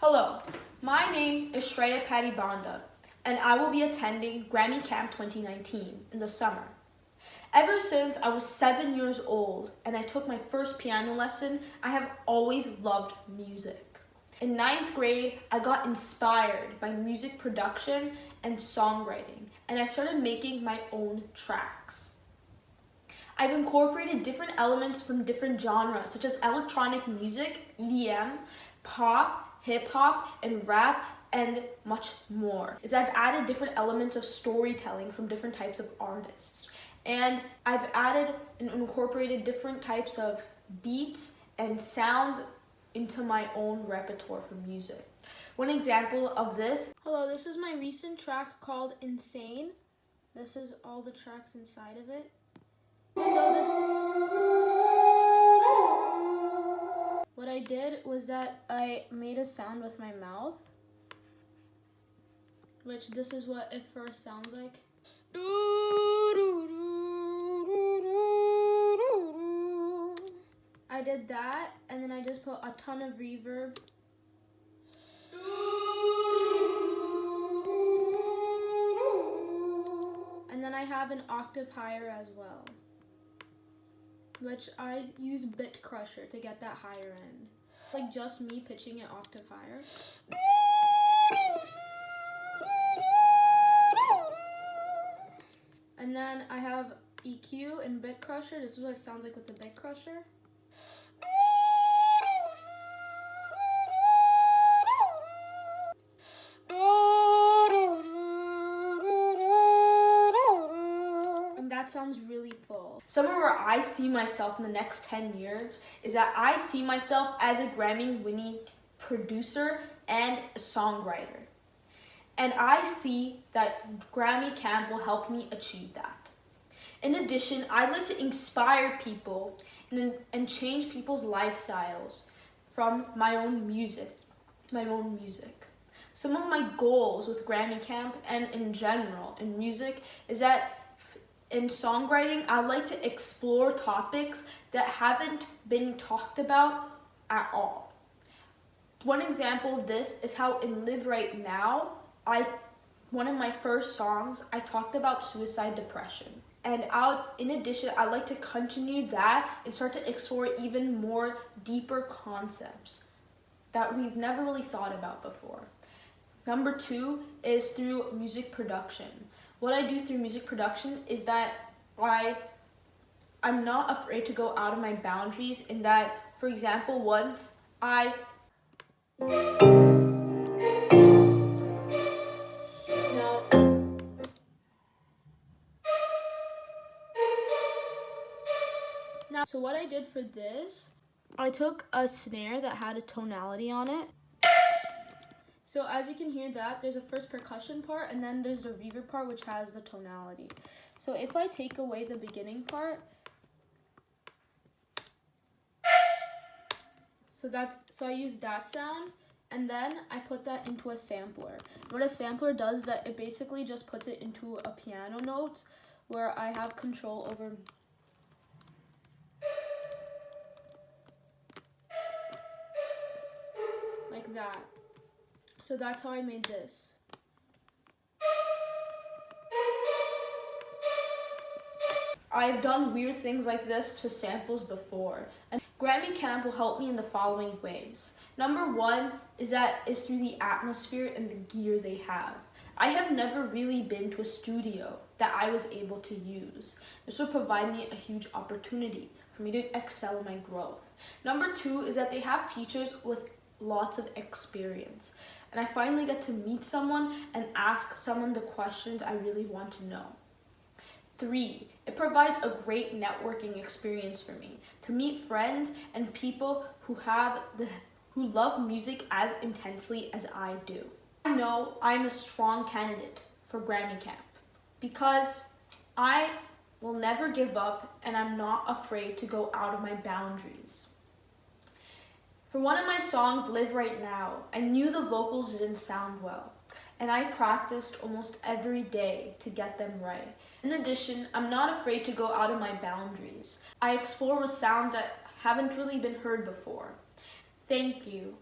Hello, my name is Shreya Padibanda, and I will be attending Grammy Camp 2019 in the summer. Ever since I was 7 years old and I took my first piano lesson, I have always loved music. In 9th grade, I got inspired by music production and songwriting, and I started making my own tracks. I've incorporated different elements from different genres, such as electronic music, EDM, pop, hip-hop, and rap, and much more. I've added different elements of storytelling from different types of artists. And I've added and incorporated different types of beats and sounds into my own repertoire for music. One example of this. Hello, this is my recent track called Insane. This is all the tracks inside of it. What I did was that I made a sound with my mouth, which this is what it first sounds like. I did that, and then I just put a ton of reverb. And then I have an octave higher as well, which I use Bit Crusher to get that higher end. Like just me pitching it octave higher. And then I have EQ and Bit Crusher. This is what it sounds like with the Bit Crusher. That sounds really full. Somewhere where I see myself in the next 10 years is that I see myself as a Grammy-winning producer and a songwriter. And I see that Grammy Camp will help me achieve that. In addition, I'd like to inspire people and change people's lifestyles from my own music. Some of my goals with Grammy Camp and in general in music is that in songwriting, I like to explore topics that haven't been talked about at all. One example of this is how in Live Right Now, one of my first songs, I talked about suicide depression. And in addition, I'd like to continue that and start to explore even more deeper concepts that we've never really thought about before. Number 2 is through music production. What I do through music production is that I'm not afraid to go out of my boundaries in that, for example, once So what I did for this, I took a snare that had a tonality on it. So as you can hear that, there's a first percussion part and then there's the reverb part which has the tonality. So if I take away the beginning part, so I use that sound and then I put that into a sampler. What a sampler does is that it basically just puts it into a piano note where I have control over like that. So that's how I made this. I've done weird things like this to samples before. And Grammy Camp will help me in the following ways. Number 1 is through the atmosphere and the gear they have. I have never really been to a studio that I was able to use. This will provide me a huge opportunity for me to excel in my growth. Number 2 is that they have teachers with lots of experience. And I finally get to meet someone and ask someone the questions I really want to know. 3, it provides a great networking experience for me to meet friends and people who love music as intensely as I do. I know I'm a strong candidate for Grammy Camp because I will never give up and I'm not afraid to go out of my boundaries. For one of my songs, Live Right Now, I knew the vocals didn't sound well, and I practiced almost every day to get them right. In addition, I'm not afraid to go out of my boundaries. I explore with sounds that haven't really been heard before. Thank you.